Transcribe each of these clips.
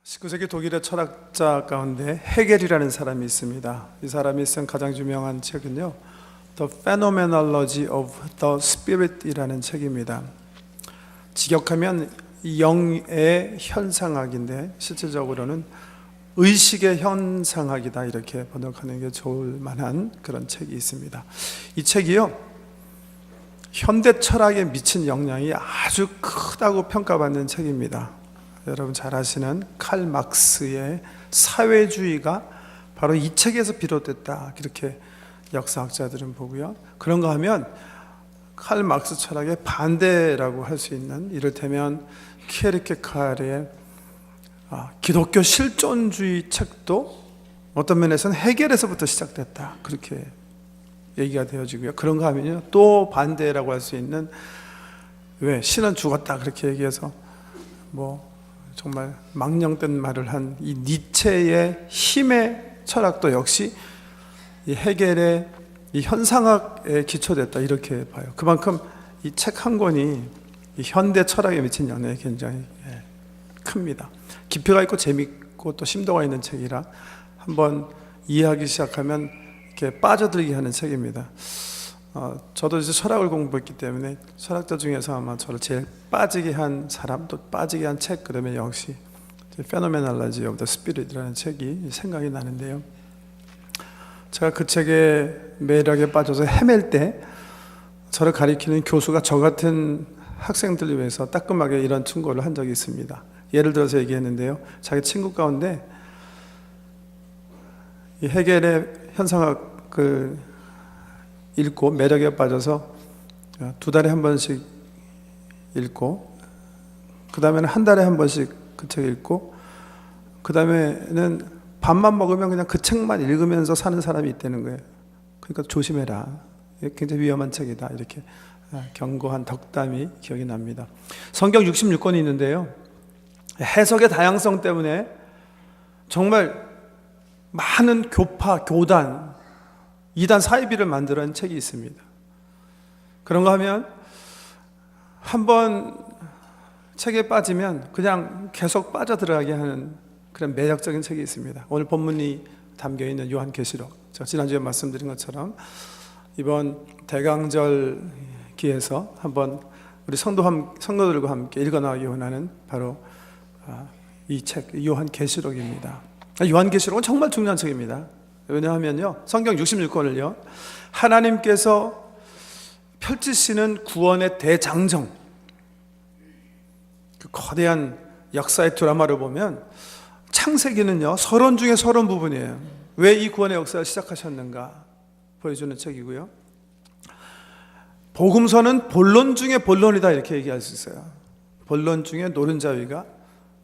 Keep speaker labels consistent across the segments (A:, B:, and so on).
A: 19세기 독일의 철학자 가운데 헤겔이라는 사람이 있습니다. 이 사람이 쓴 가장 유명한 책은요, The Phenomenology of the Spirit이라는 책입니다. 직역하면 영의 현상학인데 실질적으로는 의식의 현상학이다, 이렇게 번역하는 게 좋을 만한 그런 책이 있습니다. 이 책이요, 현대 철학에 미친 영향이 아주 크다고 평가받는 책입니다. 여러분 잘 아시는 칼 막스의 사회주의가 바로 이 책에서 비롯됐다, 그렇게 역사학자들은 보고요. 그런가 하면 칼 막스 철학의 반대라고 할 수 있는, 이를테면 키에르케가르의 기독교 실존주의 책도 어떤 면에서는 헤겔에서부터 시작됐다, 그렇게 얘기가 되어지고요. 그런가 하면요, 또 반대라고 할 수 있는, 왜 신은 죽었다 그렇게 얘기해서 정말 망령된 말을 한 이 니체의 힘의 철학도 역시 이 헤겔의 이 현상학에 기초됐다, 이렇게 봐요. 그만큼 이 책 한 권이 이 현대 철학에 미친 영향이 굉장히 큽니다. 깊이가 있고 재밌고 또 심도가 있는 책이라 한번 이해하기 시작하면 이렇게 빠져들게 하는 책입니다. 저도 이제 철학을 공부했기 때문에 철학자 중에서 아마 저를 제일 빠지게 한 사람, 또 빠지게 한 책, 그러면 역시 Phenomenology of the Spirit이라는 책이 생각이 나는데요. 제가 그 책의 매력에 빠져서 헤맬 때 저를 가리키는 교수가 저 같은 학생들을 위해서 따끔하게 이런 충고를 한 적이 있습니다. 예를 들어서 얘기했는데요, 자기 친구 가운데 이 헤겔의 현상학을 읽고 매력에 빠져서 2달에 한 번씩 읽고, 그 다음에는 한 달에 한 번씩 그 책 읽고, 그 다음에는 밥만 먹으면 그냥 그 책만 읽으면서 사는 사람이 있다는 거예요. 그러니까 조심해라, 굉장히 위험한 책이다, 이렇게 경고한 덕담이 기억이 납니다. 성경 66권이 있는데요, 해석의 다양성 때문에 정말 많은 교파, 교단, 이단 사이비를 만들어낸 책이 있습니다. 그런가 하면 한번 책에 빠지면 그냥 계속 빠져들어가게 하는 그런 매력적인 책이 있습니다. 오늘 본문이 담겨있는 요한계시록, 제가 지난주에 말씀드린 것처럼 이번 대강절기에서 한번 우리 성도들과 함께 읽어나가기 원하는 바로 이 책, 요한계시록입니다. 요한계시록은 정말 중요한 책입니다. 왜냐하면요, 성경 66권을요 하나님께서 펼치시는 구원의 대장정, 그 거대한 역사의 드라마를 보면 창세기는요 서론 중에 서론 부분이에요. 왜 이 구원의 역사를 시작하셨는가 보여주는 책이고요, 복음서는 본론 중에 본론이다, 이렇게 얘기할 수 있어요. 본론 중에 노른자위가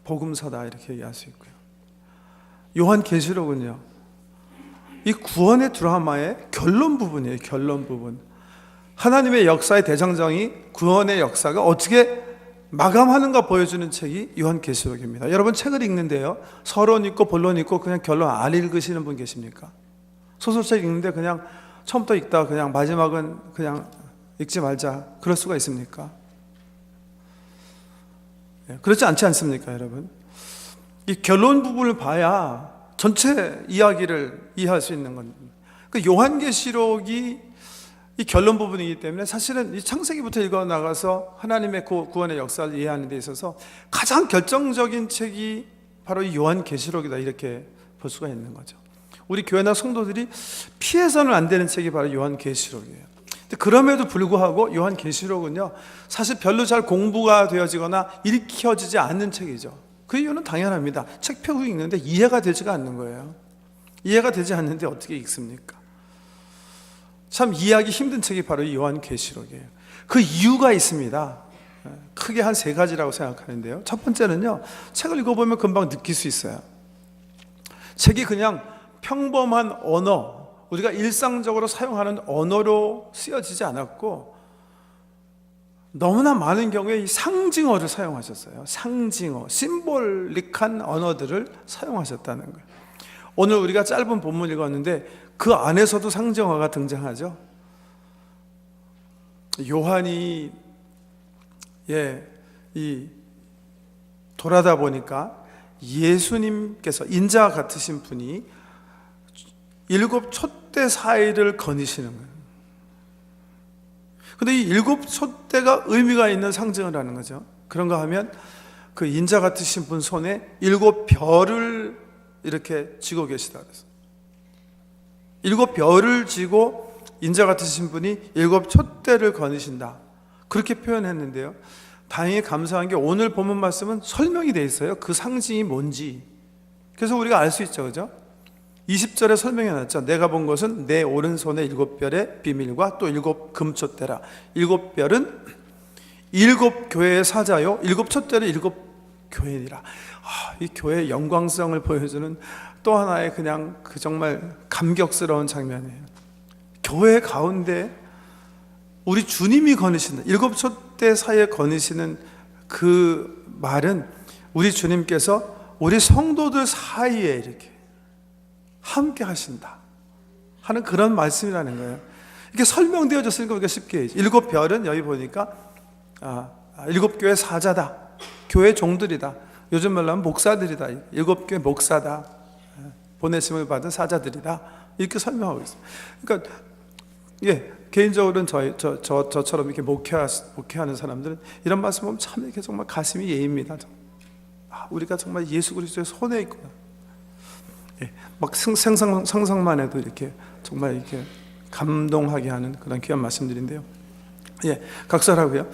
A: 복음서다, 이렇게 얘기할 수 있고요. 요한계시록은요 이 구원의 드라마의 결론 부분이에요. 결론 부분. 하나님의 역사의 대장정이 구원의 역사가 어떻게 마감하는가 보여주는 책이 요한계시록입니다. 여러분 책을 읽는데요, 서론 있고 본론 있고 그냥 결론 안 읽으시는 분 계십니까? 소설책 읽는데 그냥 처음부터 읽다가 그냥 마지막은 그냥 읽지 말자, 그럴 수가 있습니까? 그렇지 않지 않습니까, 여러분? 이 결론 부분을 봐야 전체 이야기를 이해할 수 있는 겁니다. 그 요한계시록이 이 결론 부분이기 때문에 사실은 이 창세기부터 읽어 나가서 하나님의 구원의 역사를 이해하는 데 있어서 가장 결정적인 책이 바로 이 요한계시록이다, 이렇게 볼 수가 있는 거죠. 우리 교회나 성도들이 피해서는 안 되는 책이 바로 요한계시록이에요. 그럼에도 불구하고 요한계시록은요 사실 별로 잘 공부가 되어지거나 읽혀지지 않는 책이죠. 그 이유는 당연합니다. 책 펴고 읽는데 이해가 되지가 않는 거예요. 이해가 되지 않는데 어떻게 읽습니까? 참 이해하기 힘든 책이 바로 이 요한계시록이에요. 그 이유가 있습니다. 크게 한 3가지라고 생각하는데요, 첫 번째는요, 책을 읽어보면 금방 느낄 수 있어요. 책이 그냥 평범한 언어, 우리가 일상적으로 사용하는 언어로 쓰여지지 않았고 너무나 많은 경우에 이 상징어를 사용하셨어요. 상징어, 심볼릭한 언어들을 사용하셨다는 거예요. 오늘 우리가 짧은 본문 읽었는데 그 안에서도 상징어가 등장하죠. 요한이 돌아다 보니까 예수님께서 인자 같으신 분이 7 촛대 사이를 거니시는 거예요. 근데 이 7 촛대가 의미가 있는 상징을 하는 거죠. 그런가 하면 그 인자 같으신 분 손에 7 별을 이렇게 쥐고 계시다 그래서 7 별을 쥐고 인자 같으신 분이 7 촛대를 거니신다, 그렇게 표현했는데요. 다행히 감사한 게 오늘 본문 말씀은 설명이 되어 있어요. 그 상징이 뭔지. 그래서 우리가 알 수 있죠, 그죠? 20절에 설명해 놨죠. 내가 본 것은 내 오른손에 7 별의 비밀과 또 7 금촛대라. 7 별은 7 교회의 사자요, 7 촛대는 7 교회니라. 이 교회의 영광성을 보여주는 또 하나의 그냥 그 정말 감격스러운 장면이에요. 교회 가운데 우리 주님이 거니시는 7 촛대 사이에 거니시는 그 말은 우리 주님께서 우리 성도들 사이에 이렇게 함께 하신다 하는 그런 말씀이라는 거예요. 이게 설명되어졌으니까 우리가 쉽게 해야지. 7 별은 여기 보니까 7 교회 사자다, 교회 종들이다, 요즘 말로 하면 목사들이다, 7 교회 목사다, 보내심을 받은 사자들이다, 이렇게 설명하고 있어요. 그러니까 개인적으로는 저처럼 이렇게 목회하는 사람들은 이런 말씀 보면 참 이렇게 정말 가슴이 예입니다. 우리가 정말 예수 그리스도의 손에 있구나. 막 상상만 해도 이렇게 정말 이렇게 감동하게 하는 그런 귀한 말씀들인데요. 각설하고요.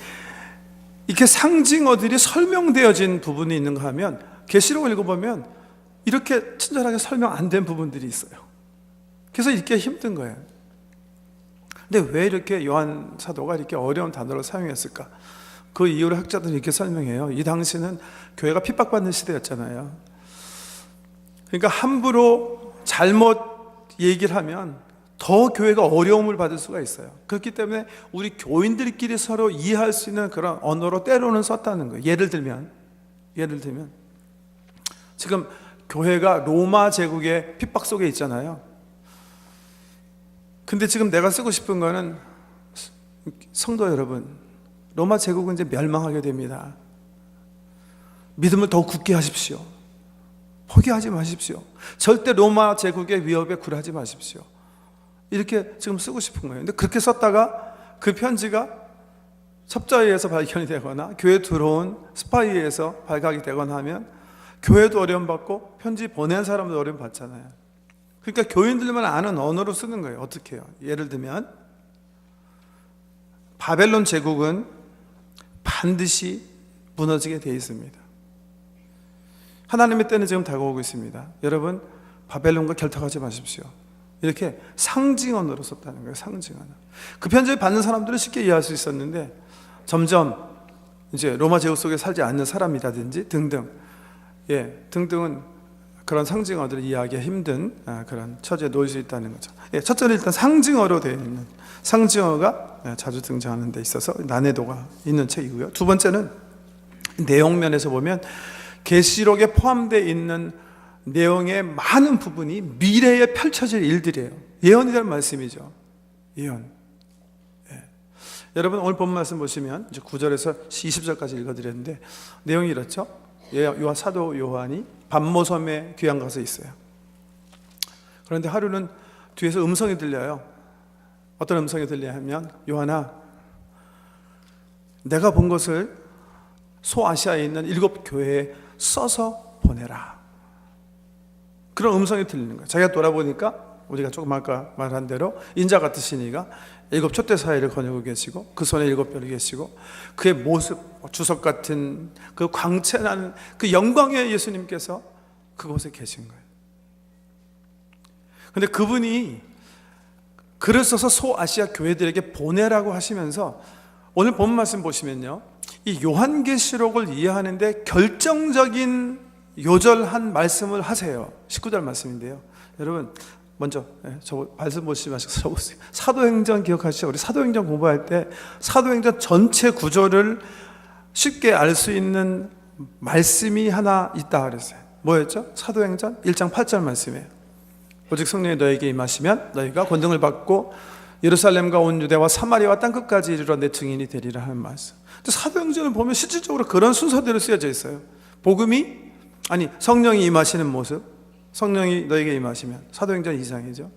A: 이렇게 상징어들이 설명되어진 부분이 있는가 하면 계시록을 읽어보면 이렇게 친절하게 설명 안 된 부분들이 있어요. 그래서 읽기 힘든 거예요. 근데 왜 이렇게 요한 사도가 이렇게 어려운 단어를 사용했을까? 그 이유를 학자들이 이렇게 설명해요. 이 당시는 교회가 핍박받는 시대였잖아요. 그러니까 함부로 잘못 얘기를 하면 더 교회가 어려움을 받을 수가 있어요. 그렇기 때문에 우리 교인들끼리 서로 이해할 수 있는 그런 언어로 때로는 썼다는 거예요. 예를 들면 지금 교회가 로마 제국의 핍박 속에 있잖아요. 근데 지금 내가 쓰고 싶은 거는, 성도 여러분, 로마 제국은 이제 멸망하게 됩니다. 믿음을 더 굳게 하십시오. 포기하지 마십시오. 절대 로마 제국의 위협에 굴하지 마십시오. 이렇게 지금 쓰고 싶은 거예요. 근데 그렇게 썼다가 그 편지가 첩자에 의해서 발견이 되거나 교회에 들어온 스파이에 의해서 발각이 되거나 하면 교회도 어려움받고 편지 보낸 사람도 어려움받잖아요. 그러니까 교인들만 아는 언어로 쓰는 거예요. 어떻게 해요? 예를 들면 바벨론 제국은 반드시 무너지게 되어 있습니다. 하나님의 때는 지금 다가오고 있습니다. 여러분, 바벨론과 결탁하지 마십시오. 이렇게 상징언어로 썼다는 거예요. 상징언어. 그 편지를 받는 사람들은 쉽게 이해할 수 있었는데 점점 이제 로마 제국 속에 살지 않는 사람이라든지 등등은 그런 상징어들을 이해하기가 힘든 그런 처지에 놓일 수 있다는 거죠. 첫째는 일단 상징어로 되어 있는, 상징어가 자주 등장하는 데 있어서 난해도가 있는 책이고요. 두 번째는 내용면에서 보면 계시록에 포함되어 있는 내용의 많은 부분이 미래에 펼쳐질 일들이에요. 예언이라는 말씀이죠. 예언. 여러분 오늘 본 말씀 보시면 이제 9절에서 20절까지 읽어드렸는데 내용이 이렇죠. 사도 요한이 반모섬에 귀양 가서 있어요. 그런데 하루는 뒤에서 음성이 들려요. 어떤 음성이 들려야 하면, 요한아, 내가 본 것을 소아시아에 있는 7 교회에 써서 보내라. 그런 음성이 들리는 거예요. 자기가 돌아보니까 우리가 조금 아까 말한 대로 인자 같으신 이가 7 촛대 사이를 거느리고 계시고 그 손에 7 별이 계시고 그의 모습, 주석 같은 그 광채나는 그 영광의 예수님께서 그곳에 계신 거예요. 근데 그분이 글을 써서 소아시아 교회들에게 보내라고 하시면서 오늘 본 말씀 보시면요, 이 요한계시록을 이해하는데 결정적인 요절한 말씀을 하세요. 19절 말씀인데요. 여러분 먼저 저 말씀 보시지 마시고 적으세요. 사도행전 기억하시죠? 우리 사도행전 공부할 때 사도행전 전체 구조를 쉽게 알 수 있는 말씀이 하나 있다 그랬어요. 뭐였죠? 사도행전 1장 8절 말씀이에요. 오직 성령이 너에게 임하시면 너희가 권능을 받고 예루살렘과 온 유대와 사마리아와 땅끝까지 이르러 내 증인이 되리라 하는 말씀. 사도행전을 보면 실질적으로 그런 순서대로 쓰여져 있어요. 복음이 아니, 성령이 임하시는 모습, 성령이 너에게 임하시면, 사도행전 2장이죠.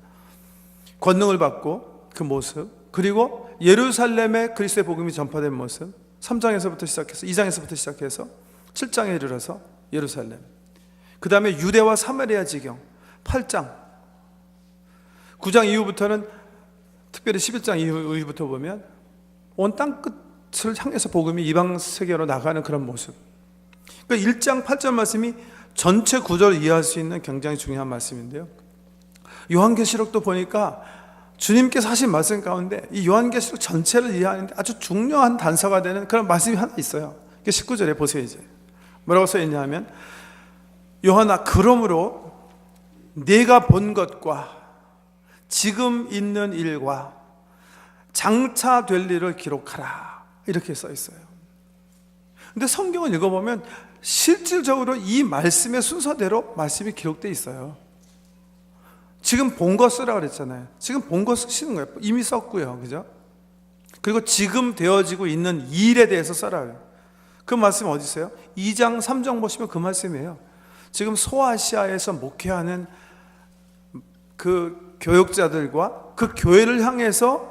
A: 권능을 받고 그 모습, 그리고 예루살렘에 그리스도의 복음이 전파된 모습, 3장에서부터 시작해서 2장에서부터 시작해서 7장에 이르러서 예루살렘, 그 다음에 유대와 사마리아 지경 8장, 9장 이후부터는 특별히 11장 이후부터 보면 온 땅끝을 향해서 복음이 이방 세계로 나가는 그런 모습. 그러니까 1장 8절 말씀이 전체 구절을 이해할 수 있는 굉장히 중요한 말씀인데요, 요한계시록도 보니까 주님께서 하신 말씀 가운데 이 요한계시록 전체를 이해하는데 아주 중요한 단서가 되는 그런 말씀이 하나 있어요. 19절에 보세요. 이제 뭐라고 써있냐 하면, 요한아, 그러므로 네가 본 것과 지금 있는 일과 장차 될 일을 기록하라, 이렇게 써있어요. 근데 성경을 읽어보면 실질적으로 이 말씀의 순서대로 말씀이 기록되어 있어요. 지금 본 거 쓰라 그랬잖아요. 지금 본 거 쓰시는 거예요. 이미 썼고요, 그죠? 그리고 지금 되어지고 있는 일에 대해서 써라. 그 말씀 어디 있어요? 2장 3장 보시면 그 말씀이에요. 지금 소아시아에서 목회하는 그 교역자들과 그 교회를 향해서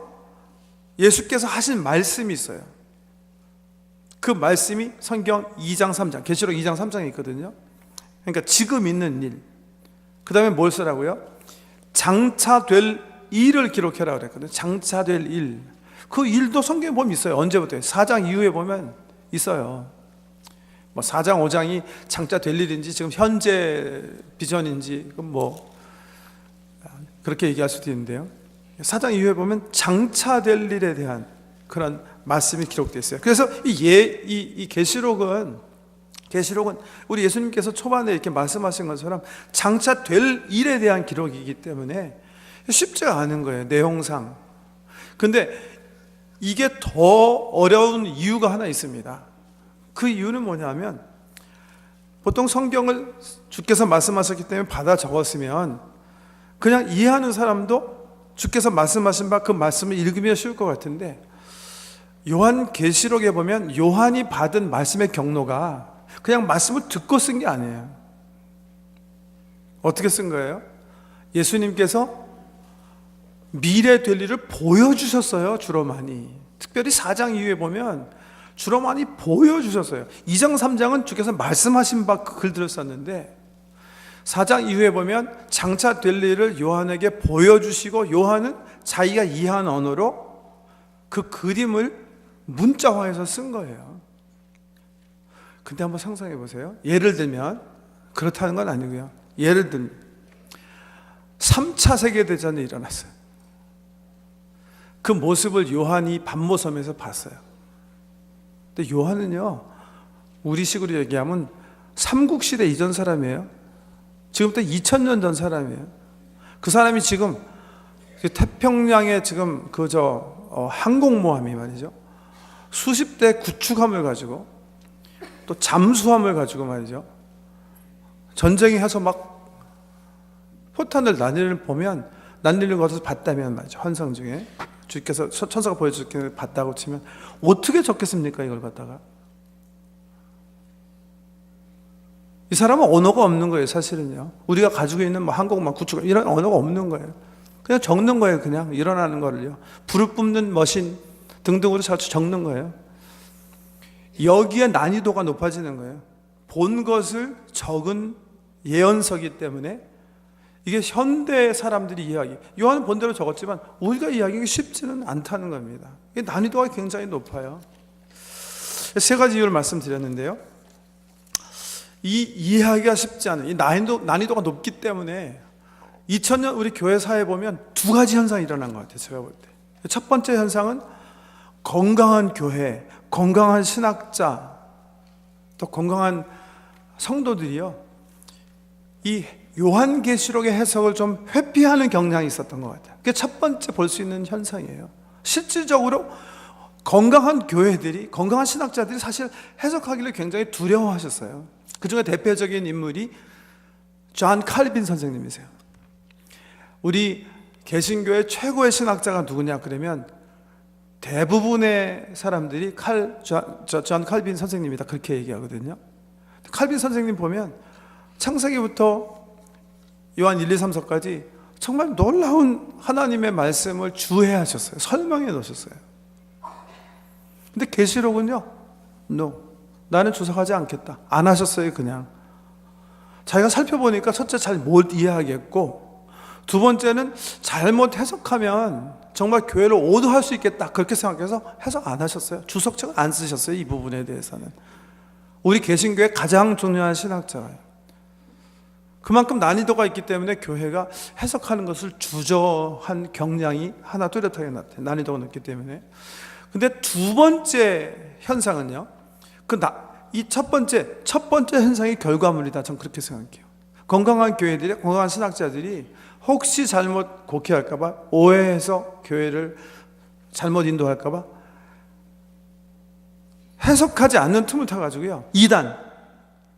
A: 예수께서 하신 말씀이 있어요. 그 말씀이 성경 2장 3장, 계시록 2장 3장에 있거든요. 그러니까 지금 있는 일, 그 다음에 뭘 쓰라고요? 장차 될 일을 기록해라 그랬거든요. 장차 될 일, 그 일도 성경에 보면 있어요. 언제부터요? 4장 이후에 보면 있어요. 뭐 4장 5장이 장차 될 일인지 지금 현재 비전인지 뭐 그렇게 얘기할 수도 있는데요, 4장 이후에 보면 장차 될 일에 대한 그런 말씀이 기록되어 있어요. 그래서 이 계시록은 우리 예수님께서 초반에 이렇게 말씀하신 것처럼 장차 될 일에 대한 기록이기 때문에 쉽지가 않은 거예요, 내용상. 근데 이게 더 어려운 이유가 하나 있습니다. 그 이유는 뭐냐면, 보통 성경을 주께서 말씀하셨기 때문에 받아 적었으면 그냥 이해하는 사람도 주께서 말씀하신 바 그 말씀을 읽으면 쉬울 것 같은데, 요한계시록에 보면 요한이 받은 말씀의 경로가 그냥 말씀을 듣고 쓴 게 아니에요. 어떻게 쓴 거예요? 예수님께서 미래 될 일을 보여주셨어요, 주로 많이. 특별히 4장 이후에 보면 주로 많이 보여주셨어요. 2장 3장은 주께서 말씀하신 바 그 글들을 썼는데, 4장 이후에 보면 장차 될 일을 요한에게 보여주시고, 요한은 자기가 이해한 언어로 그 그림을 문자화해서 쓴 거예요. 근데 한번 상상해 보세요. 예를 들면, 그렇다는 건 아니고요, 예를 들면 3차 세계대전이 일어났어요. 그 모습을 요한이 반모섬에서 봤어요. 근데 요한은요, 우리 식으로 얘기하면 삼국시대 이전 사람이에요. 지금부터 2000년 전 사람이에요. 그 사람이 지금 태평양에 지금 항공모함이 말이죠, 수십 대 구축함을 가지고 또 잠수함을 가지고 말이죠, 전쟁이 해서 막 포탄을 날리는 것을 봤다면 말이죠, 환상 중에 주께서 천사가 보여주길 봤다고 치면 어떻게 적겠습니까? 이걸 갖다가. 이 사람은 언어가 없는 거예요, 사실은요. 우리가 가지고 있는 뭐 항공모함, 구축함 이런 언어가 없는 거예요. 그냥 적는 거예요. 그냥 일어나는 거를요. 불을 뿜는 머신 등등으로 자주 적는 거예요. 여기에 난이도가 높아지는 거예요. 본 것을 적은 예언서기 때문에 이게 현대 사람들이 이해하기, 요한은 본대로 적었지만 우리가 이해하기 쉽지는 않다는 겁니다. 이게 난이도가 굉장히 높아요. 세 가지 이유를 말씀드렸는데요, 이 이해하기가 쉽지 않은 이 난이도가 높기 때문에 2000년 우리 교회 사회에 보면 두 가지 현상이 일어난 것 같아요, 제가 볼 때. 첫 번째 현상은 건강한 교회, 건강한 신학자, 또 건강한 성도들이요, 이 요한계시록의 해석을 좀 회피하는 경향이 있었던 것 같아요. 그게 첫 번째 볼 수 있는 현상이에요. 실질적으로 건강한 교회들이, 건강한 신학자들이 사실 해석하기를 굉장히 두려워하셨어요. 그 중에 대표적인 인물이 존 칼빈 선생님이세요. 우리 개신교의 최고의 신학자가 누구냐 그러면 대부분의 사람들이 존 칼빈 선생님이다 그렇게 얘기하거든요. 칼빈 선생님 보면 창세기부터 요한 1, 2, 3, 4까지 정말 놀라운 하나님의 말씀을 주해하셨어요. 설명해 놓으셨어요. 근데 계시록은요, no, 나는 주석하지 않겠다. 안 하셨어요. 그냥 자기가 살펴보니까 첫째 잘 못 이해하겠고, 두 번째는 잘못 해석하면 정말 교회를 오도할 수 있겠다, 그렇게 생각해서 해석 안 하셨어요. 주석책을 안 쓰셨어요. 이 부분에 대해서는 우리 개신교의 가장 중요한 신학자예요. 그만큼 난이도가 있기 때문에 교회가 해석하는 것을 주저한 경향이 하나 뚜렷하게 나타나요. 난이도가 높기 때문에. 근데 두 번째 현상은요, 이 첫 번째 현상이 결과물이다. 전 그렇게 생각해요. 건강한 교회들이, 건강한 신학자들이 혹시 잘못 곡해할까봐, 오해해서 교회를 잘못 인도할까봐 해석하지 않는 틈을 타가지고요, 이단,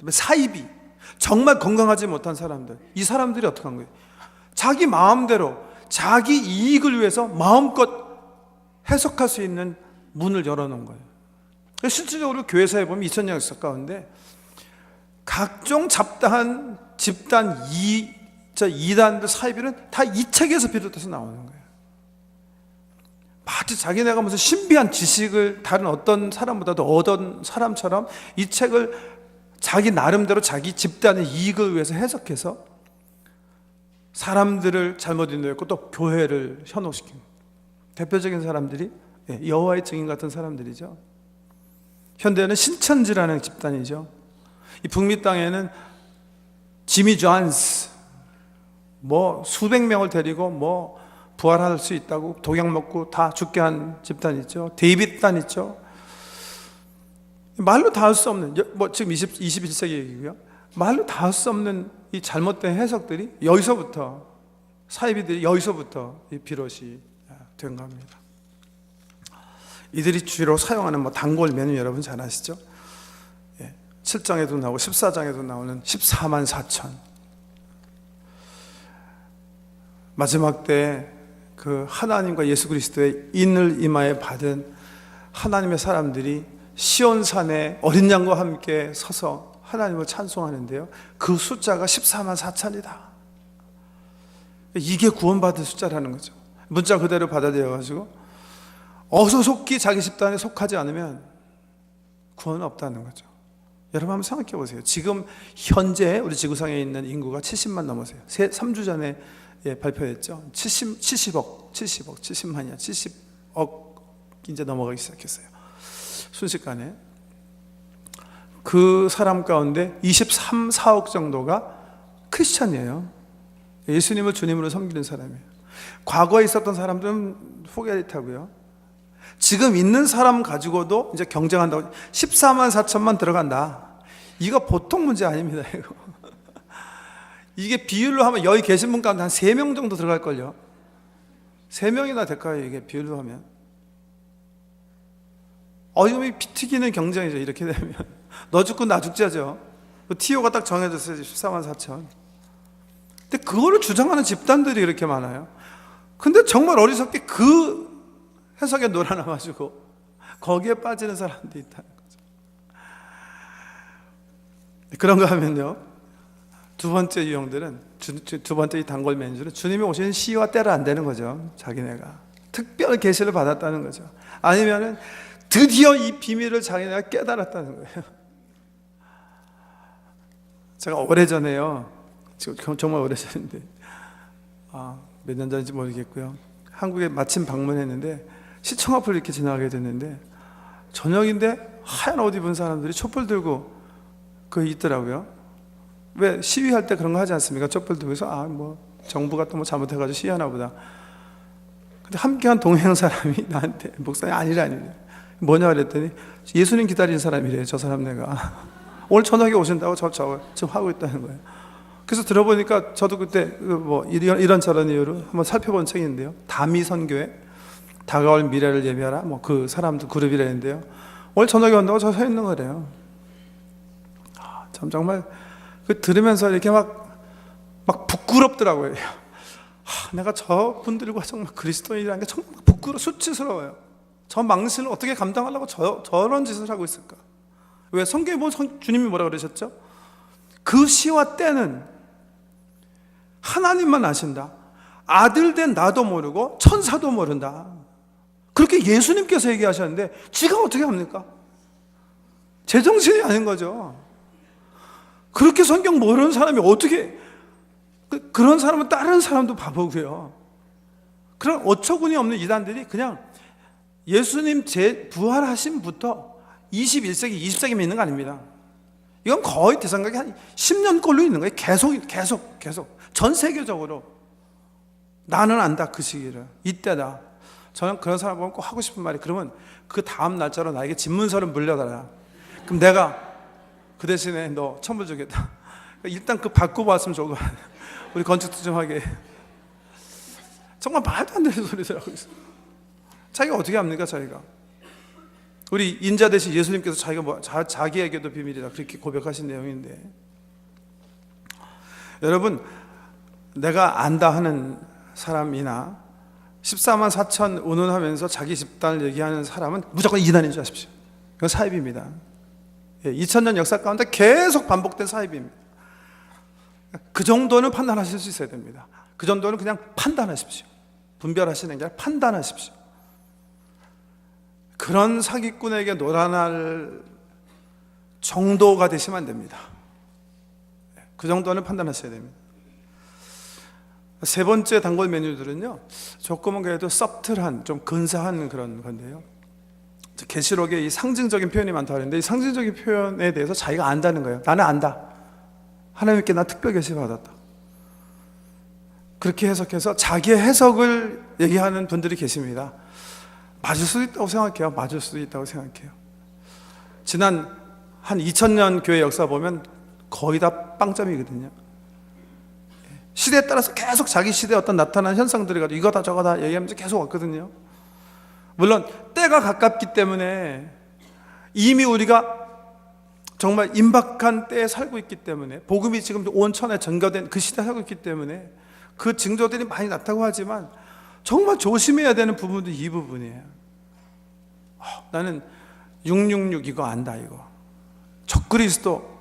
A: 사이비, 정말 건강하지 못한 사람들, 이 사람들이 어떻게 한 거예요? 자기 마음대로 자기 이익을 위해서 마음껏 해석할 수 있는 문을 열어놓은 거예요. 실질적으로 교회사에 보면 2000년 역사 가운데 각종 잡다한 집단 이단들, 사이비는 다 이 책에서 비롯해서 나오는 거예요. 마치 자기네가 무슨 신비한 지식을 다른 어떤 사람보다도 얻은 사람처럼 이 책을 자기 나름대로 자기 집단의 이익을 위해서 해석해서 사람들을 잘못 인도했고 또 교회를 현혹시킨 대표적인 사람들이 여호와의 증인 같은 사람들이죠. 현대에는 신천지라는 집단이죠. 이 북미 땅에는 지미 존스 수백 명을 데리고 부활할 수 있다고 독약 먹고 다 죽게 한 집단 있죠. 데이빗단 있죠. 말로 다 할 수 없는, 지금 21세기 얘기고요. 말로 다 할 수 없는 이 잘못된 해석들이 여기서부터, 사이비들이 여기서부터 비롯이 된 겁니다. 이들이 주로 사용하는 단골 메뉴 여러분 잘 아시죠? 7장에도 나오고 14장에도 나오는 14만 4천. 마지막 때 그 하나님과 예수 그리스도의 인을 이마에 받은 하나님의 사람들이 시온산에 어린 양과 함께 서서 하나님을 찬송하는데요, 그 숫자가 14만 4천이다. 이게 구원받은 숫자라는 거죠. 문자 그대로 받아들여가지고 어서 속히 자기 집단에 속하지 않으면 구원은 없다는 거죠. 여러분 한번 생각해 보세요. 지금 현재 우리 지구상에 있는 인구가 70만 넘으세요. 3주 전에 발표했죠. 70만이야. 70억 이제 넘어가기 시작했어요. 순식간에. 그 사람 가운데 23, 4억 정도가 크리스찬이에요. 예수님을 주님으로 섬기는 사람이에요. 과거에 있었던 사람들은 포기하겠다고요. 지금 있는 사람 가지고도 이제 경쟁한다고 14만 4천만 들어간다. 이거 보통 문제 아닙니다. 이게 비율로 하면 여기 계신 분 가운데 한 3명 정도 들어갈걸요. 3명이나 될까요? 이게 비율로 하면. 어이없이 피 튀기는 경쟁이죠. 이렇게 되면 너 죽고 나 죽자죠. TO가 딱 정해졌어요. 14만 4천. 근데 그거를 주장하는 집단들이 이렇게 많아요. 근데 정말 어리석게 그 해석에 놀아나가지고 거기에 빠지는 사람들이 있다는 거죠. 그런가 하면요, 두 번째 유형들은, 두 번째 이 단골 메뉴들은 주님이 오시는 시와 때가 안 되는 거죠. 자기네가 특별 계시를 받았다는 거죠. 아니면은 드디어 이 비밀을 자기네가 깨달았다는 거예요. 제가 오래전에요, 지금 정말 오래전인데 몇 년 전인지 모르겠고요, 한국에 마침 방문했는데 시청 앞을 이렇게 지나가게 됐는데 저녁인데 하얀 옷 입은 사람들이 촛불 들고 있더라고요. 왜 시위할 때 그런 거 하지 않습니까? 촛불 들고 해서 정부가 또 잘못해가지고 시위하나 보다. 근데 함께한 동행 사람이 나한테 목사님 아니라니, 뭐냐 그랬더니 예수님 기다리는 사람이래요. 저 사람 내가 오늘 저녁에 오신다고 저 지금 하고 있다는 거예요. 그래서 들어보니까 저도 그때 이런저런 이유로 한번 살펴본 책인데요, 다미선교회 다가올 미래를 예비하라, 그 사람들 그룹이라는데요, 오늘 저녁에 온다고 저 서 있는 거래요. 참 정말 들으면서 이렇게 막 부끄럽더라고요. 내가 저 분들과 정말 그리스도인이라는 게 정말 수치스러워요. 저 망신을 어떻게 감당하려고 저런 짓을 하고 있을까? 왜 성경에 보면 주님이 뭐라 그러셨죠? 그 시와 때는 하나님만 아신다. 아들 된 나도 모르고 천사도 모른다. 그렇게 예수님께서 얘기하셨는데 지가 어떻게 합니까? 제정신이 아닌 거죠. 그렇게 성경 모르는 사람이 어떻게, 그런 사람은 다른 사람도 바보고요. 그런 어처구니 없는 이단들이 그냥 예수님 부활하심부터 21세기, 20세기 믿는 거 아닙니다. 이건 거의 대상각이 한 10년꼴로 있는 거예요. 계속. 전 세계적으로. 나는 안다, 그 시기를. 이때다. 저는 그런 사람 보면 꼭 하고 싶은 말이, 그러면 그 다음 날짜로 나에게 집문서를 물려달라. 그럼 내가 그 대신에 너 천불 주겠다. 일단 그 바꾸고 왔으면 좋을 것 같아요. 우리 건축도 좀 하게. 정말 말도 안 되는 소리들 하고 있어요. 자기가 어떻게 합니까, 자기가? 우리 인자 대신 예수님께서 자기에게도 비밀이다, 그렇게 고백하신 내용인데, 여러분, 내가 안다 하는 사람이나 14만 4천 운운하면서 자기 집단을 얘기하는 사람은 무조건 이단인 줄 아십시오. 이건 사입입니다. 2000년 역사 가운데 계속 반복된 사입입니다. 그 정도는 판단하실 수 있어야 됩니다. 그 정도는 그냥 판단하십시오. 분별하시는 게 아니라 판단하십시오. 그런 사기꾼에게 놀아날 정도가 되시면 안 됩니다. 그 정도는 판단하셔야 됩니다. 세 번째 단골 메뉴들은요, 조금은 그래도 서틀한, 좀 근사한 그런 건데요, 계시록에 이 상징적인 표현이 많다고 하는데, 이 상징적인 표현에 대해서 자기가 안다는 거예요. 나는 안다. 하나님께 나 특별 계시 받았다. 그렇게 해석해서 자기의 해석을 얘기하는 분들이 계십니다. 맞을 수도 있다고 생각해요. 맞을 수도 있다고 생각해요. 지난 한 2000년 교회 역사 보면 거의 다 빵점이거든요. 시대에 따라서 계속 자기 시대에 어떤 나타난 현상들이 가지고 이거다 저거다 얘기하면서 계속 왔거든요. 물론 때가 가깝기 때문에, 이미 우리가 정말 임박한 때에 살고 있기 때문에, 복음이 지금 온천에 전가된 그 시대에 살고 있기 때문에 그 징조들이 많이 나타나고 하지만, 정말 조심해야 되는 부분도 이 부분이에요. 나는 666 이거 안다, 이거 적그리스도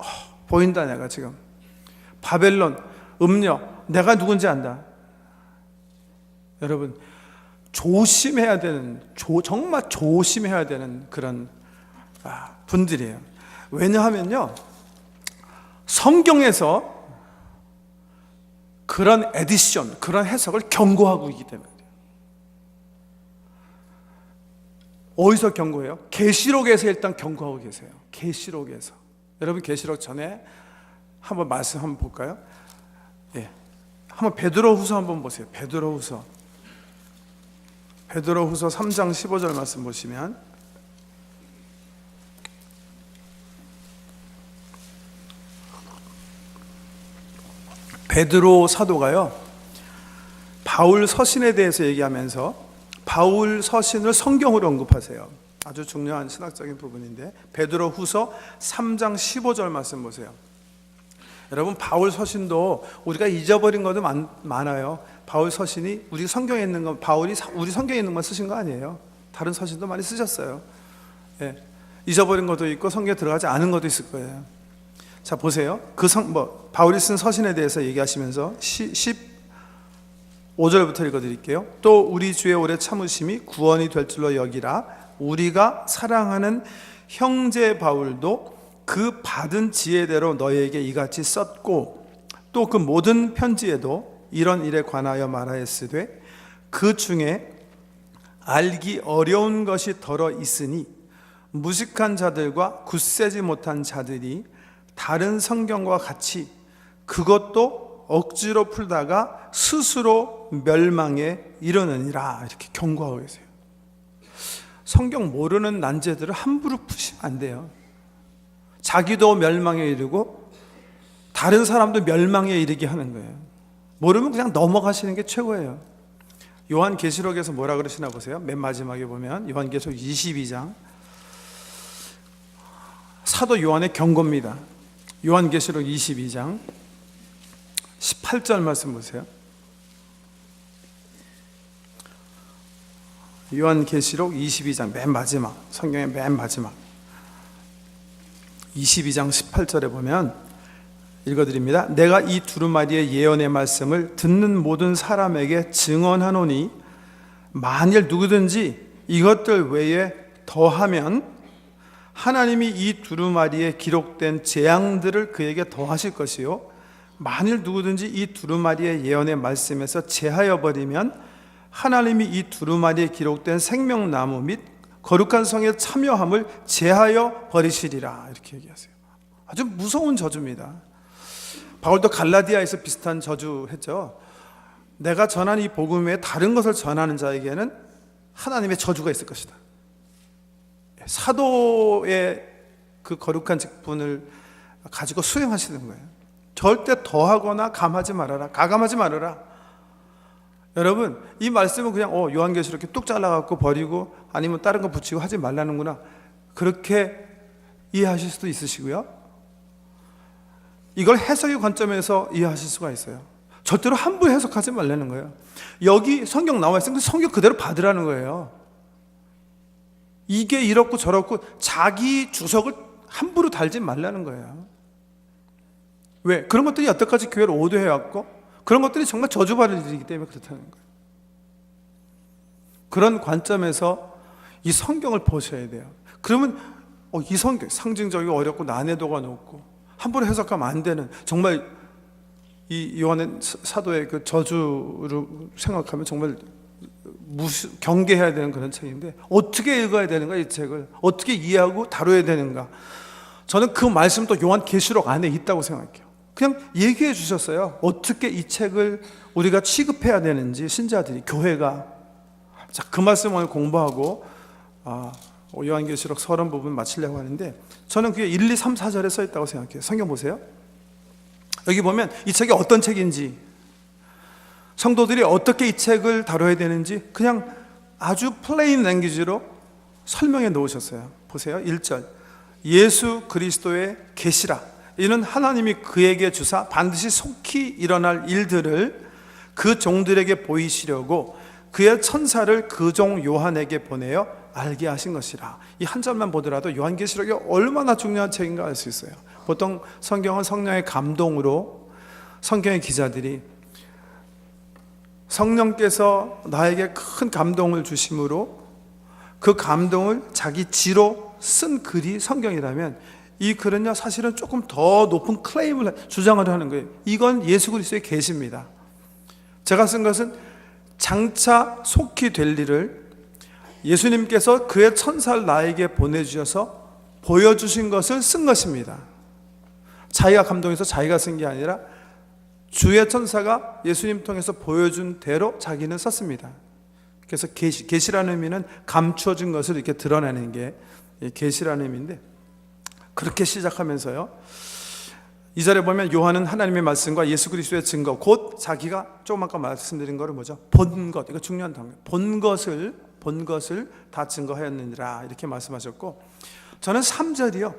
A: 보인다, 내가 지금 바벨론 음녀 내가 누군지 안다. 여러분, 조심해야 되는, 정말 조심해야 되는 그런 분들이에요. 왜냐하면요, 성경에서 그런 에디션, 그런 해석을 경고하고 있기 때문에. 어디서 경고해요? 계시록에서 일단 경고하고 계세요. 계시록에서. 여러분, 계시록 전에 한번 말씀 한번 볼까요? 예. 한번 베드로후서 한번 보세요. 베드로후서 3장 15절 말씀 보시면, 베드로 사도가요, 바울 서신에 대해서 얘기하면서 바울 서신을 성경으로 언급하세요. 아주 중요한 신학적인 부분인데, 베드로후서 3장 15절 말씀 보세요. 여러분, 바울 서신도 우리가 잊어버린 것도 많아요. 바울 서신이 우리 성경에 있는 건, 바울이 우리 성경에 있는 건 쓰신 거 아니에요. 다른 서신도 많이 쓰셨어요. 예. 잊어버린 것도 있고 성경에 들어가지 않은 것도 있을 거예요. 자, 보세요. 바울이 쓴 서신에 대해서 얘기하시면서 15절부터 읽어드릴게요. 또 우리 주의 오래 참으심이 구원이 될 줄로 여기라. 우리가 사랑하는 형제 바울도 그 받은 지혜대로 너희에게 이같이 썼고, 또 그 모든 편지에도 이런 일에 관하여 말하였으되, 그 중에 알기 어려운 것이 덜어 있으니 무식한 자들과 굳세지 못한 자들이 다른 성경과 같이 그것도 억지로 풀다가 스스로 멸망에 이르느니라. 이렇게 경고하고 계세요. 성경 모르는 난제들을 함부로 푸시면 안 돼요. 자기도 멸망에 이르고 다른 사람도 멸망에 이르게 하는 거예요. 모르면 그냥 넘어가시는 게 최고예요. 요한계시록에서 뭐라 그러시나 보세요. 맨 마지막에 보면 요한계시록 22장, 사도 요한의 경고입니다. 요한계시록 22장 18절 말씀 보세요. 요한계시록 22장 맨 마지막, 성경의 맨 마지막 22장 18절에 보면 읽어드립니다. 내가 이 두루마리의 예언의 말씀을 듣는 모든 사람에게 증언하노니 만일 누구든지 이것들 외에 더하면 하나님이 이 두루마리에 기록된 재앙들을 그에게 더하실 것이요 만일 누구든지 이 두루마리의 예언의 말씀에서 제하여 버리면 하나님이 이 두루마리에 기록된 생명나무 및 거룩한 성의 참여함을 제하여 버리시리라. 이렇게 얘기하세요. 아주 무서운 저주입니다. 바울도 갈라디아에서 비슷한 저주 했죠. 내가 전한 이 복음 외에 다른 것을 전하는 자에게는 하나님의 저주가 있을 것이다. 사도의 그 거룩한 직분을 가지고 수행하시는 거예요. 절대 더하거나 감하지 말아라, 가감하지 말아라. 여러분, 이 말씀은 그냥 요한계시록 이렇게 뚝 잘라갖고 버리고 아니면 다른 거 붙이고 하지 말라는구나, 그렇게 이해하실 수도 있으시고요, 이걸 해석의 관점에서 이해하실 수가 있어요. 절대로 함부로 해석하지 말라는 거예요. 여기 성경 나와 있으니까 성경 그대로 받으라는 거예요. 이게 이렇고 저렇고 자기 주석을 함부로 달지 말라는 거예요. 왜? 그런 것들이 여태까지 교회를 오도해왔고 그런 것들이 정말 저주받을 일이기 때문에 그렇다는 거예요. 그런 관점에서 이 성경을 보셔야 돼요. 그러면 이 성경 상징적이고 어렵고 난해도가 높고 함부로 해석하면 안 되는, 정말 이 요한의 사도의 그 저주를 생각하면 정말 경계해야 되는 그런 책인데, 어떻게 읽어야 되는가, 이 책을 어떻게 이해하고 다뤄야 되는가. 저는 그 말씀도 요한계시록 안에 있다고 생각해요. 그냥 얘기해 주셨어요. 어떻게 이 책을 우리가 취급해야 되는지, 신자들이, 교회가. 자, 그 말씀 오늘 공부하고 요한계시록 서론 부분 마치려고 하는데, 저는 그게 1, 2, 3, 4절에 써 있다고 생각해요. 성경 보세요. 여기 보면 이 책이 어떤 책인지, 성도들이 어떻게 이 책을 다뤄야 되는지 그냥 아주 플레인 랭귀지로 설명해 놓으셨어요. 보세요. 1절, 예수 그리스도의 계시라. 이는 하나님이 그에게 주사 반드시 속히 일어날 일들을 그 종들에게 보이시려고 그의 천사를 그 종 요한에게 보내어 알게 하신 것이라. 이 한 절만 보더라도 요한계시록이 얼마나 중요한 책인가 알 수 있어요. 보통 성경은 성령의 감동으로 성경의 기자들이 성령께서 나에게 큰 감동을 주심으로 그 감동을 자기 지로 쓴 글이 성경이라면, 이 글은요 사실은 조금 더 높은 클레임을 주장을 하는 거예요. 이건 예수 그리스도의 계시입니다. 제가 쓴 것은 장차 속히 될 일을 예수님께서 그의 천사를 나에게 보내주셔서 보여주신 것을 쓴 것입니다. 자기가 감동해서 자기가 쓴 게 아니라 주의 천사가 예수님 통해서 보여준 대로 자기는 썼습니다. 그래서 계시라는 의미는 감추어진 것을 이렇게 드러내는 게 계시라는 의미인데, 그렇게 시작하면서요 2절에 보면 요한은 하나님의 말씀과 예수 그리스도의 증거, 곧 자기가 조금 아까 말씀드린 거를 뭐죠? 본 것, 이거 중요한 단어. 본 것을 다 증거하였느니라, 이렇게 말씀하셨고, 저는 3절이요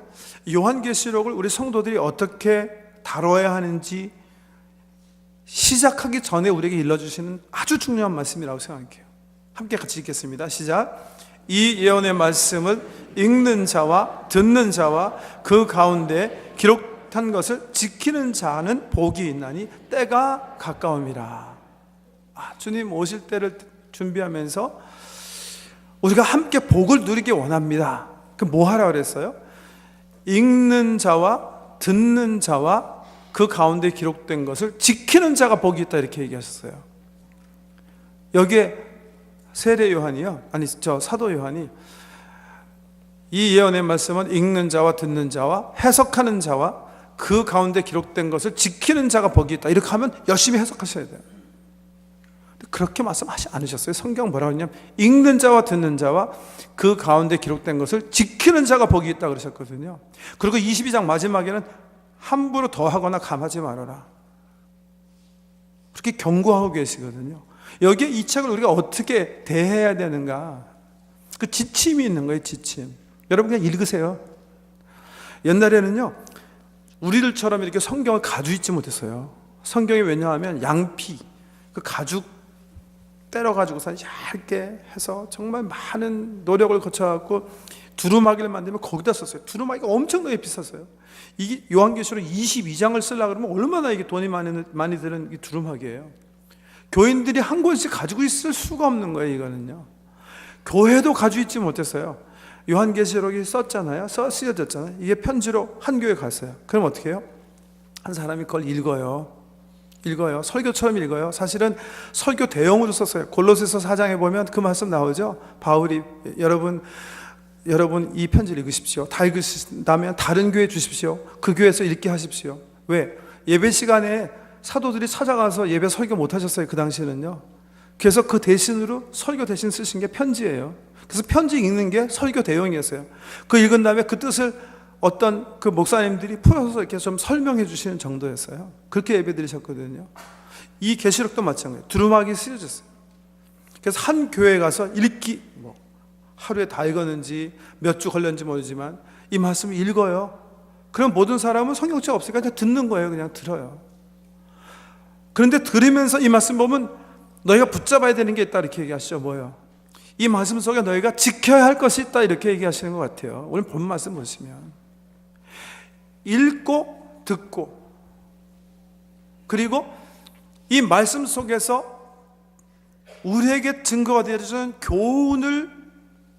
A: 요한계시록을 우리 성도들이 어떻게 다뤄야 하는지 시작하기 전에 우리에게 일러주시는 아주 중요한 말씀이라고 생각해요. 함께 같이 읽겠습니다. 시작. 이 예언의 말씀을 읽는 자와 듣는 자와 그 가운데 기록한 것을 지키는 자는 복이 있나니 때가 가까움이라. 주님 오실 때를 준비하면서 우리가 함께 복을 누리기 원합니다. 그럼 뭐 하라 그랬어요? 읽는 자와 듣는 자와 그 가운데 기록된 것을 지키는 자가 복이 있다, 이렇게 얘기하셨어요. 여기에 세례 요한이요, 사도 요한이 이 예언의 말씀은 읽는 자와 듣는 자와 해석하는 자와 그 가운데 기록된 것을 지키는 자가 복이 있다, 이렇게 하면 열심히 해석하셔야 돼요. 그렇게 말씀하지 않으셨어요. 성경 뭐라고 했냐면 읽는 자와 듣는 자와 그 가운데 기록된 것을 지키는 자가 복이 있다 그러셨거든요. 그리고 22장 마지막에는 함부로 더하거나 감하지 말아라, 그렇게 경고하고 계시거든요. 여기에 이 책을 우리가 어떻게 대해야 되는가, 그 지침이 있는 거예요. 지침. 여러분 그냥 읽으세요. 옛날에는요 우리들처럼 이렇게 성경을 가지고 있지 못했어요. 성경이 왜냐하면 양피, 그 가죽 때려가지고서 얇게 해서 정말 많은 노력을 거쳐갖고 두루마기를 만들면 거기다 썼어요. 두루마기가 엄청나게 비쌌어요. 이게 요한계시록 22장을 쓰려고 그러면 얼마나 이게 돈이 많이 드는 이 두루마기예요. 교인들이 한 권씩 가지고 있을 수가 없는 거예요. 이거는요. 교회도 가지고 있지 못했어요. 요한계시록이 쓰여졌잖아요. 이게 편지로 한 교회 갔어요. 그럼 어떻게 해요? 한 사람이 그걸 읽어요. 설교처럼 읽어요. 사실은 설교 대용으로 썼어요. 골로새서 4장에 보면 그 말씀 나오죠. 바울이 여러분 이 편지를 읽으십시오. 다 읽으신다면 다른 교회에 주십시오. 그 교회에서 읽게 하십시오. 왜? 예배 시간에 사도들이 찾아가서 예배 설교 못 하셨어요. 그 당시에는요. 그래서 그 대신으로 설교 대신 쓰신 게 편지예요. 그래서 편지 읽는 게 설교 대용이었어요. 그 읽은 다음에 그 뜻을 어떤 그 목사님들이 풀어서 이렇게 좀 설명해 주시는 정도였어요. 그렇게 예배 드리셨거든요. 이 계시록도 마찬가지예요. 두루마기 쓰여졌어요. 그래서 한 교회에 가서 하루에 다 읽었는지 몇 주 걸렸는지 모르지만 이 말씀을 읽어요. 그럼 모든 사람은 성경책 없으니까 그냥 듣는 거예요. 그냥 들어요. 그런데 들으면서 이 말씀 보면 너희가 붙잡아야 되는 게 있다 이렇게 얘기하시죠. 뭐예요? 이 말씀 속에 너희가 지켜야 할 것이 있다 이렇게 얘기하시는 것 같아요. 오늘 본 말씀 보시면 읽고 듣고 그리고 이 말씀 속에서 우리에게 증거가 되어주는 교훈을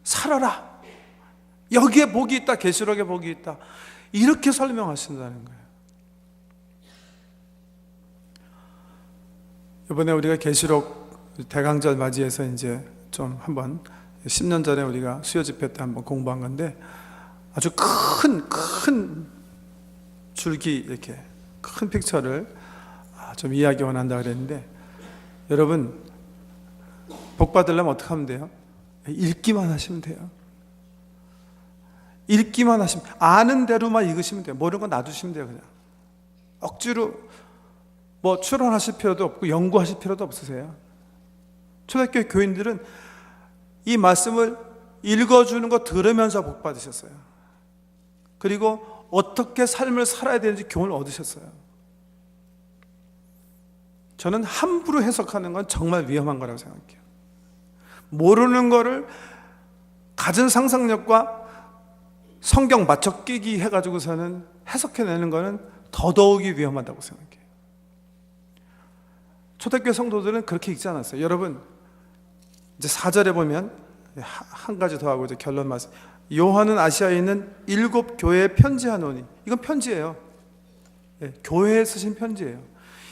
A: 살아라. 여기에 복이 있다. 계시록에 복이 있다. 이렇게 설명하신다는 거예요. 이번에 우리가 계시록 대강절 맞이해서 이제 좀 한번 10년 전에 우리가 수요 집회 때 한번 공부한 건데 아주 큰 줄기 이렇게 큰 픽처를 좀 이해하기 원한다 그랬는데 여러분 복 받으려면 어떻게 하면 돼요? 읽기만 하시면 돼요. 읽기만 하시면 아는 대로만 읽으시면 돼요. 모르는 건 놔두시면 돼요. 그냥 억지로 추론하실 필요도 없고 연구하실 필요도 없으세요. 초대교회 교인들은 이 말씀을 읽어주는 거 들으면서 복 받으셨어요. 그리고 어떻게 삶을 살아야 되는지 교훈을 얻으셨어요. 저는 함부로 해석하는 건 정말 위험한 거라고 생각해요. 모르는 거를 가진 상상력과 성경 맞춰 끼기 해가지고서는 해석해내는 거는 더더욱이 위험하다고 생각해요. 초대교회 성도들은 그렇게 읽지 않았어요. 여러분 이제 4절에 보면 한 가지 더 하고 이제 결론 말씀. 요한은 아시아에 있는 7 교회에 편지하노니. 이건 편지예요. 교회에 쓰신 편지예요.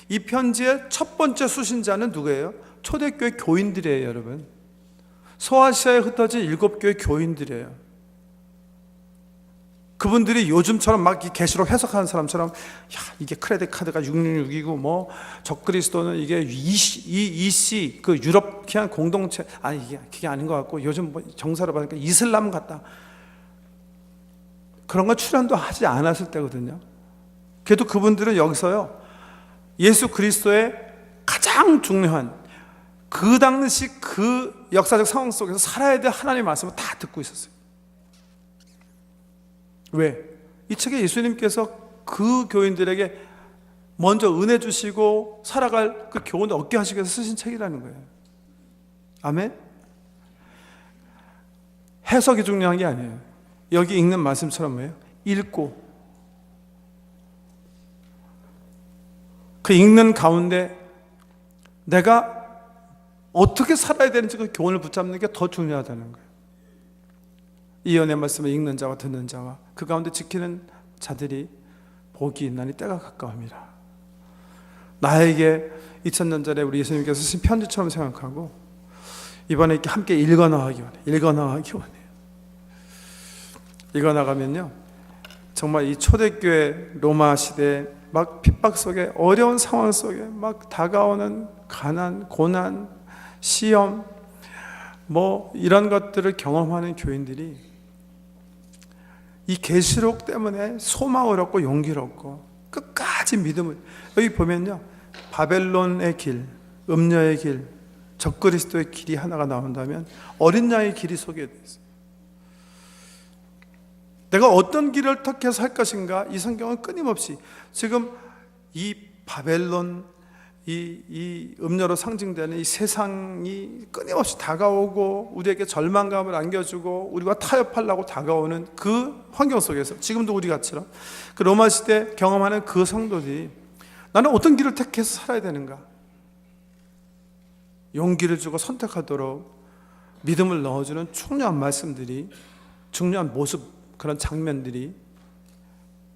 A: 이 편지의 첫 번째 수신자는 누구예요? 초대교회 교인들이에요. 여러분 소아시아에 흩어진 7 교회 교인들이에요. 그분들이 요즘처럼 막 이 계시록 해석하는 사람처럼 이게 크레딧 카드가 666이고 적그리스도는 이게 EC 그 유럽키안 공동체 이게 그게 아닌 것 같고 요즘 정사로 보니까 이슬람 같다. 그런 거 출연도 하지 않았을 때거든요. 그래도 그분들은 여기서요 예수 그리스도의 가장 중요한 그 당시 그 역사적 상황 속에서 살아야 될 하나님의 말씀을 다 듣고 있었어요. 왜? 이 책에 예수님께서 그 교인들에게 먼저 은혜 주시고 살아갈 그 교훈을 얻게 하시기 위해서 쓰신 책이라는 거예요. 아멘? 해석이 중요한 게 아니에요. 여기 읽는 말씀처럼 뭐예요? 읽고 그 읽는 가운데 내가 어떻게 살아야 되는지 그 교훈을 붙잡는 게 더 중요하다는 거예요. 이 연의 말씀을 읽는 자와 듣는 자와 그 가운데 지키는 자들이 복이 있나니 때가 가까웁니다. 나에게 2000년 전에 우리 예수님께서 쓰신 편지처럼 생각하고 이번에 이렇게 함께 읽어나가기 원해요. 읽어나가면요 정말 이 초대교회 로마 시대 막 핍박 속에 어려운 상황 속에 막 다가오는 가난, 고난, 시험 이런 것들을 경험하는 교인들이 이 계시록 때문에 소망을 얻고 용기를 얻고 끝까지 믿음을 여기 보면요 바벨론의 길, 음녀의 길, 적그리스도의 길이 하나가 나온다면 어린 양의 길이 소개되어 있어요. 내가 어떤 길을 택해서 할 것인가 이 성경은 끊임없이 지금 이 바벨론 이 음료로 상징되는 이 세상이 끊임없이 다가오고 우리에게 절망감을 안겨주고 우리가 타협하려고 다가오는 그 환경 속에서 지금도 우리같이럼 그 로마 시대 경험하는 그 성도들이 나는 어떤 길을 택해서 살아야 되는가, 용기를 주고 선택하도록 믿음을 넣어주는 중요한 말씀들이, 중요한 모습, 그런 장면들이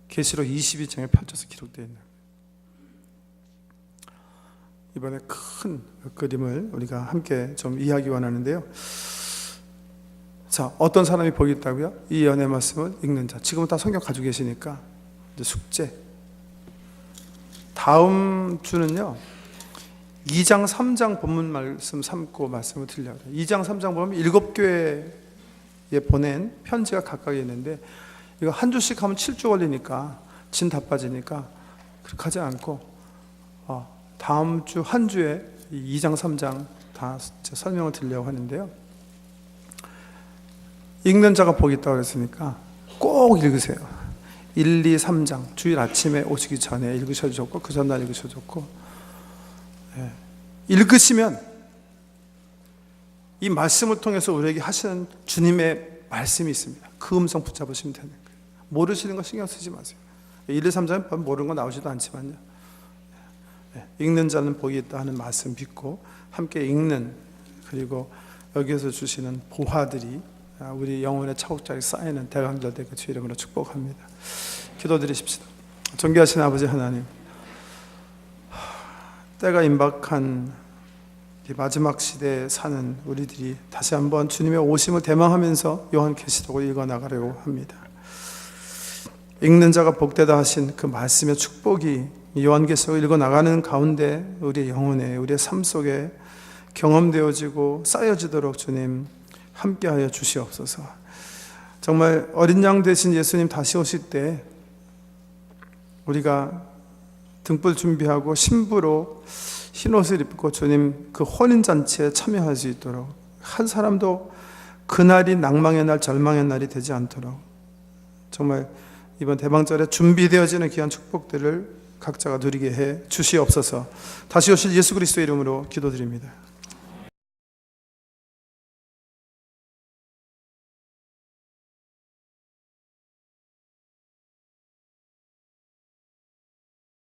A: 계시록 22장에 펼쳐서 기록되어 있는 거예요. 이번에 큰 그림을 우리가 함께 좀 이해하기 원하는데요. 자, 어떤 사람이 보겠다고요? 이 연의 말씀을 읽는 자. 지금은 다 성경 가지고 계시니까 이제 숙제. 다음 주는요 2장 3장 본문 말씀 삼고 말씀을 드려요. 2장 3장 보면 7교회에 보낸 편지가 각각 있는데 이거 한 주씩 하면 7주 걸리니까 진 다 빠지니까 그렇게 하지 않고 다음 주 한 주에 2장 3장 다 설명을 드리려고 하는데요. 읽는 자가 복이 있다고 그랬으니까 꼭 읽으세요. 1, 2, 3장 주일 아침에 오시기 전에 읽으셔도 좋고 그 전날 읽으셔도 좋고, 읽으시면 이 말씀을 통해서 우리에게 하시는 주님의 말씀이 있습니다. 그 음성 붙잡으시면 되는 거예요. 모르시는 거 신경 쓰지 마세요. 1, 2, 3장은 모르는 거 나오지도 않지만요, 읽는 자는 복이 있다 하는 말씀 믿고 함께 읽는, 그리고 여기에서 주시는 보화들이 우리 영혼의 차곡차곡 쌓이는 대강절 되고 주 이름으로 축복합니다. 기도드리십시다. 존귀하신 아버지 하나님, 때가 임박한 이 마지막 시대에 사는 우리들이 다시 한번 주님의 오심을 대망하면서 요한계시록을 읽어나가려고 합니다. 읽는 자가 복되다 하신 그 말씀의 축복이 요한계시록을 읽어나가는 가운데 우리의 영혼에, 우리의 삶 속에 경험되어지고 쌓여지도록 주님 함께하여 주시옵소서. 정말 어린 양 되신 예수님 다시 오실 때 우리가 등불 준비하고 신부로 흰옷을 입고 주님 그 혼인잔치에 참여할 수 있도록, 한 사람도 그날이 낭망의 날, 절망의 날이 되지 않도록 정말 이번 대방절에 준비되어지는 귀한 축복들을 각자가 누리게 해 주시옵소서. 다시 오실 예수 그리스도의 이름으로 기도드립니다.